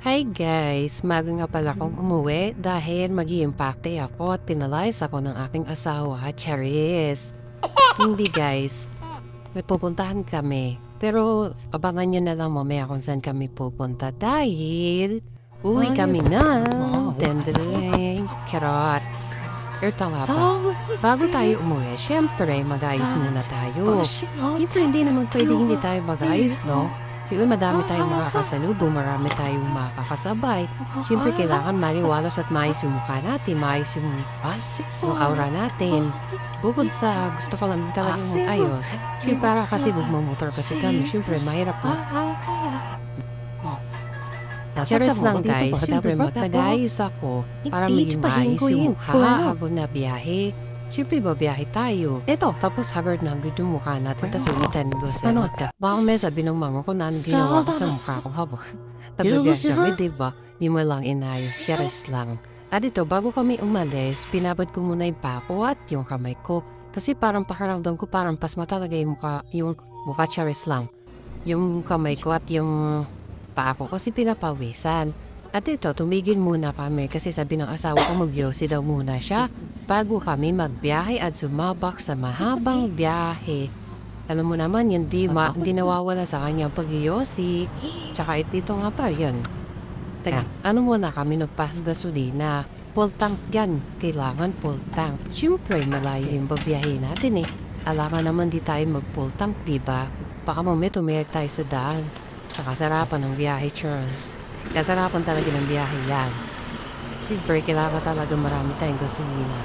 Hi guys! Maga nga pala akong umuwi dahil mag-i-impacte ako at pinalayas ako ng aking asawa, Charis. Hindi guys, may pupuntahan kami. Pero abangan nyo na lang mamaya kung saan kami pupunta dahil uwi kami na. Dendering, karot. Pero tama pa, bago tayo umuwi, syempre mag-ayos muna tayo. Siyempre hindi naman pwede hindi tayo mag-ayos, no? Siyempre madami tayong makakasalubong, marami tayong makakasabay. Siyempre kailangan maliwalas at maayos yung mukha natin, maayos yung aura natin. Bukod sa gusto ko lang talagang ayos, siyempre para kasi magmamotor kasi kami, siyempre mahirap na. Charis lang guys, siyempre magtag-ayos ako para maging maayos yung mukha habang nabiyahe. Siyempre babiyahe tayo. Eto, tapos haggard na ang yung mukha natin. Tapos ulitan ko sa ka. Baka may sabi ng mama ko na anong ginawa ko sa mukha ko habang tabiyahe kami, diba? Di mo lang inayos, Charis lang. At ito, bago kami umalis, pinabad ko muna yung pako at yung kamay ko. Kasi parang pakiramdam ko parang pasma talaga yung mukha Charis lang. Yung kamay ko at yung paa ko kasi pinapawisan. At ito, tumigil muna kami kasi sabi ng asawa ko magyosi daw muna siya bago kami magbiyahe at sumabak sa mahabang biyahe. Alam mo naman, hindi nawawala sa kanyang pag-yosi. Tsaka ito nga pa, yun. Teka, ano muna kami nagpas gasolina? Full tank yan. Kailangan full tank. Siyempre, malayo yung babiyahe natin eh. Alangan naman di tayo mag-full tank, diba? Baka mamaya tumayag tayo sa daan. Tsaka sarapan ng biyahe, Charles. Kasarapan talaga ng biyahe yan. Siyempre, kailangan talaga marami tayong gasolina.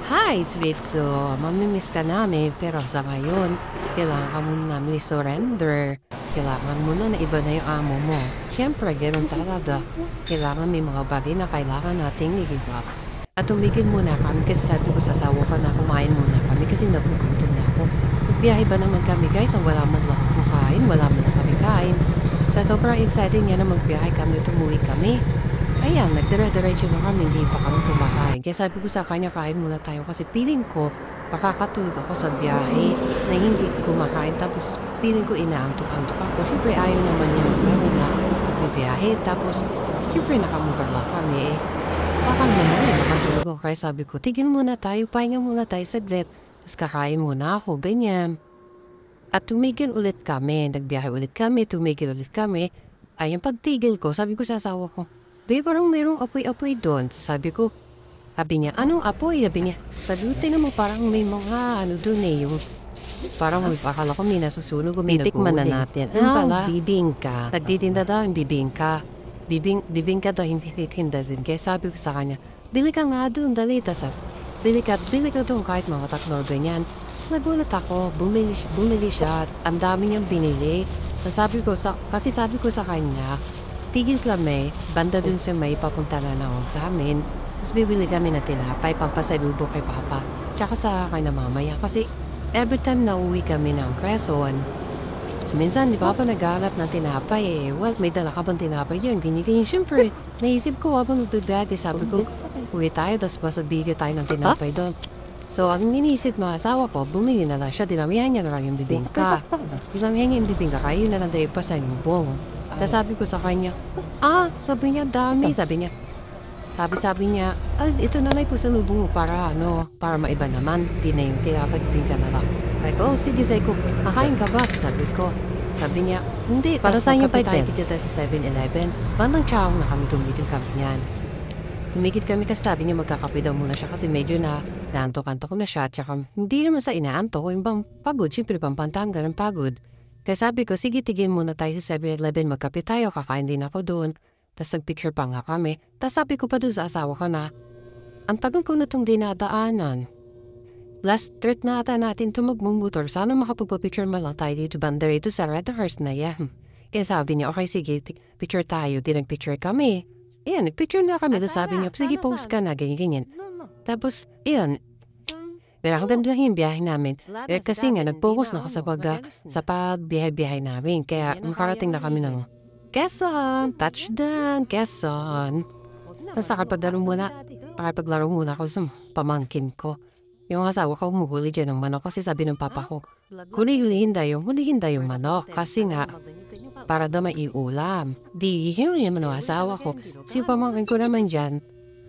Hi, sweet. So, mamimiss ka namin. Pero sa ngayon, kailangan ka muna namin i-surrender. Kailangan muna na iba na yung amo mo. Siyempre, ganoon talaga. Kailangan may mga bagay na kailangan nating i-give up. At tumigil muna kami kasi sabi ko sa asawa ko na kumain muna kami kasi nagugutom na ako. Magbiyahe ba naman kami guys ang wala man lang kumain, wala man lang kami kain. Sa sobrang excited niya na magbiyahe kami, tumuwi kami. Ayan, nagdire-diretso na kami, hindi pa kami kumakain. Kaya sabi ko sa kanya, kain muna tayo kasi feeling ko, makakatulog ako sa biyahe na hindi kumakain. Tapos feeling ko inaantok-antok ako. Siyempre ayaw naman niya ng gano'n na magbiyahe. Tapos siyempre nakamover lang kami eh. Baka naman nakatulog ako. Kaya sabi ko, tigil muna tayo, pahinga muna tayo saglit. Tapos kakain muna ako, ganyan. At tumigil ulit kami, nagbiyahe ulit kami, tumigil ulit kami. Ay, yung pagtigil ko, sabi ko sa asawa ko, babe, parang mayroong apoy-apoy doon. Sabi niya, anong apoy? Sabi niya, tingnan mo parang may mga doon eh, yung parang akala ko may nasusunog o may titikman na natin. Bibingka. Nagtitinda daw yung bibingka. Bibingka daw hindi titinda din. Kaya sabi ko sa kanya, bili ka nga doon, dali. Bili ka doon kahit mga 3 ganyan. Tapos nagulat ako, bumili siya at ang dami niyang binili. Kasi sabi ko sa kanya, tigil kami, banda dun sa may papunta na sa amin. Tapos bibili kami ng tinapay, pampasalubo kay Papa. Tsaka sa akin na mamaya. Kasi every time na uwi kami ng Quezon, minsan ni Papa naghanap ng tinapay eh. Well, may dala ka bang tinapay yun? Ganyan. Siyempre, naisip ko habang magbibiyahe, sabi ko, uwi tayo, tapos masabigyo tayo ng tinapay doon. So, ang iniisip ng asawa ko, bumili na lang siya, dinamihan niya na lang yung bibingka. Dinamihan niya yung bibingka, kaya yun na lang tayo pasalubong. Tapos sabi ko sa kanya, sabi niya, dami. Sabi niya, ito na lang po sa lubong mo para maiba naman. Di na yung tinapay, bibingka na lang. Sabi ko, sige, kakain ka ba? Sabi niya, hindi, para saan yung tayo dito sa 7-Eleven. Bandang chow na kami, tumitil kami niyan. Tumigil kami kasi sabi niya magkakape daw muna siya kasi medyo naantok-antok na siya. Tsaka hindi naman sa inaantok, yung bang pagod, siyempre pampantanggal ng pagod. Kaya sabi ko, sige tigil muna tayo sa 7-Eleven, magkape tayo, kakain din ako doon. Tapos nagpicture pa nga kami. Tapos sabi ko pa doon sa asawa ko na, ang tagal ko na itong dinadaanan. Last trip na ata natin ito magmumotor, sana makapagpapicture mo lang tayo dito banda rito sa Red Horse na yan. Kaya sabi niya, okay sige, picture tayo, di nagpicture kami. Ayan, nagpicture na kami. Tapos sabi niya, sige, post ka na, ganyan. Tapos, ayan, pinakaganda lang yung biyahe namin. Kasi nga, nag-focus na ako sa pagbiyahe-biyahe namin. Kaya, nakarating na kami ng Quezon, touchdown, Quezon. Tapos, nakapaglaro muna ako sa pamangkin ko. Yung asawa ko humuhuli dyan ng manok kasi sabi ng papa ko, hulihin tayo yung manok kasi nga para daw maiulam. Di, yun yung asawa ko. Si pamangkin ko naman dyan,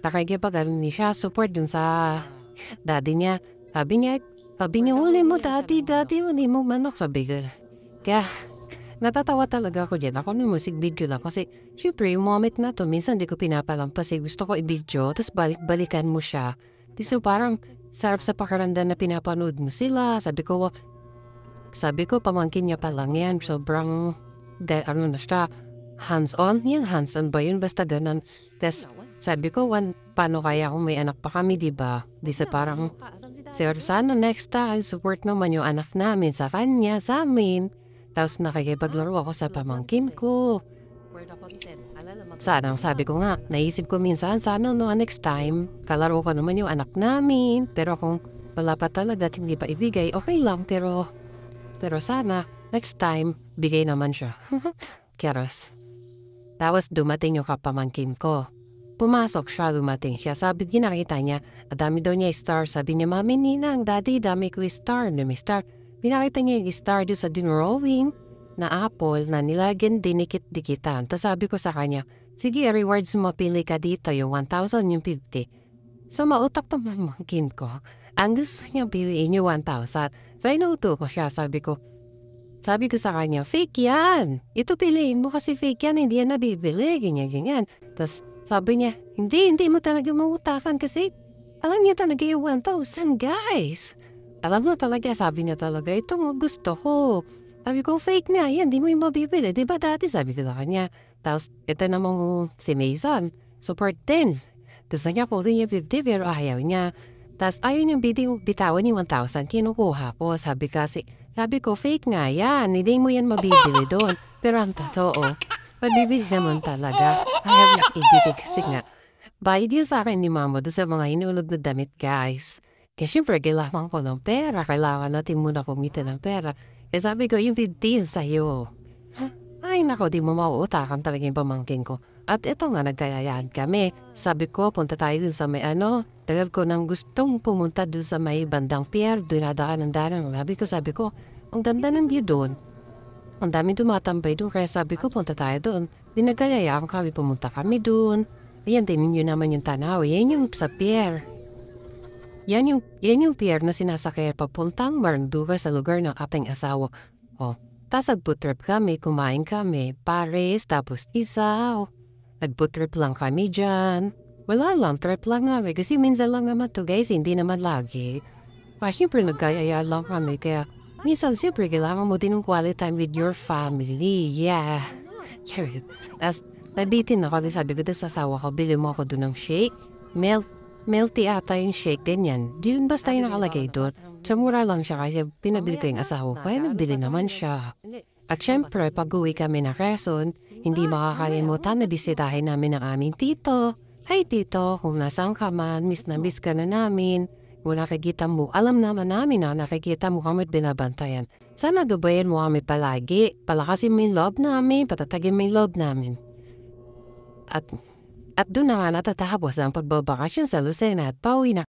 nakikipag-ano ni siya, support dun sa daddy niya. Sabi niya, huli mo daddy, huli mo manok. Sabi ko, kaya natatawa talaga ako dyan. Ako nung musik video lang kasi syempre yung moment na to, minsan di ko pinapalampas eh. Gusto ko i-video, tapos balik-balikan mo siya. So parang sarap sa pakiramdam na pinapanood mo sila. Sabi ko pamangkin niya pa lang yan. Sobrang, ano na siya, hands-on. Yan, hands-on ba yun? Basta ganun. Tapos sabi ko, paano kaya kung may anak pa kami, diba? Di sa parang, sana next time, support naman yung anak namin sa kanya, sa amin. Tapos nakikipaglaro ako sa pamangkin ko. Sana, sabi ko nga, naisip ko minsan, sana no, next time, kalaro ko naman yung anak namin. Pero kung wala pa talaga at hindi pa ibigay, okay lang. Pero sana, next time, bigay naman siya. Keros. Tapos dumating yung kapamangkin ko. Pumasok siya, dumating siya. Sabi, ginakita niya, dami daw niya star. Sabi niya, Mami Ninang, Daddy, dami ko star. May star. Pinakita niya yung star doon sa drawing na apple na nilagyan dinikit-dikitan. Tapos sabi ko sa kanya, sige, rewards mo, pili ka dito, yung 1,000, yung 50. So mautak to mamangkin ko. Ang gusto niya piliin yung 1,000. So inuuto ko siya, sabi ko sa kanya, fake yan. Ito piliin mo kasi fake yan, hindi yan nabibili, ganyan. Tapos sabi niya, hindi mo talaga mautakan kasi alam niya talaga yung 1,000, guys. Alam mo talaga, sabi niya talaga, ito mo gusto ko. Sabi ko, fake na yan, di mo yung mabibili. Diba dati, sabi ko sa kanya. Tapos, ito namang si Mason, support din. Tapos niya po rin yung 50, pero ayaw niya. Tapos, ayaw niyang bitawan yung 1,000, kinukuha ko. Sabi ko, fake nga yan, hindi mo yan mabibili doon. Pero ang totoo, mabibili naman talaga. Ayaw na ibigay kasi nga. Bayad yun sa akin ni mama doon sa mga hinulog na damit, guys. Kasi syempre, kailangan ko ng pera. Kailangan natin muna kumita ng pera. Sabi ko, yung 15 sa'yo. Ay, nako, di mo mauutakan talaga yung pamangkin ko. At ito nga, nagkayayaan kami. Sabi ko, punta tayo dun sa may tagal ko nang gustong pumunta dun sa may bandang pier. Dunadaan ng darang. Sabi ko, ang ganda ng view doon. Ang dami tumatambay doon. Kaya sabi ko, punta tayo doon. Di nagkayayaan kami, pumunta kami doon. Ayan, tingin nyo naman yung tanaw. Yan yung sa pier. Yan yung pier na sinasakay papuntang Marinduque sa lugar ng ating asawa. Tas nag-food trip kami, kumain kami, pares, tapos isaw. Nag-food trip lang kami dyan. Wala lang, trip lang namin. Kasi minsan lang naman to guys, hindi naman lagi. Siyempre nagkayaya lang kami, kaya minsan siyempre kailangan mo din ng quality time with your family. Yeah. Tapos nabitin ako, sabi ko sa asawa ko, bili mo ako doon ng shake, Melty ata yung shake, ganyan. Yun basta yung nakalagay doon. Sa mura lang siya kasi pinabili ko yung asawa ko. Kaya nabili naman siya. At syempre, pag uwi kami na Quezon, hindi makakalimutan na bisitahin namin ang aming tito. Hi tito, kung nasaan ka man, miss na miss ka na namin. Kung nakikita mo, alam naman namin na nakikita mo kami at binabantayan. Sana gabayan mo kami palagi. Palakasin mo yung loob namin, patatagin mo yung loob namin. At doon na nga natatapos ang pagbabakasyon sa Lucena at pauwi na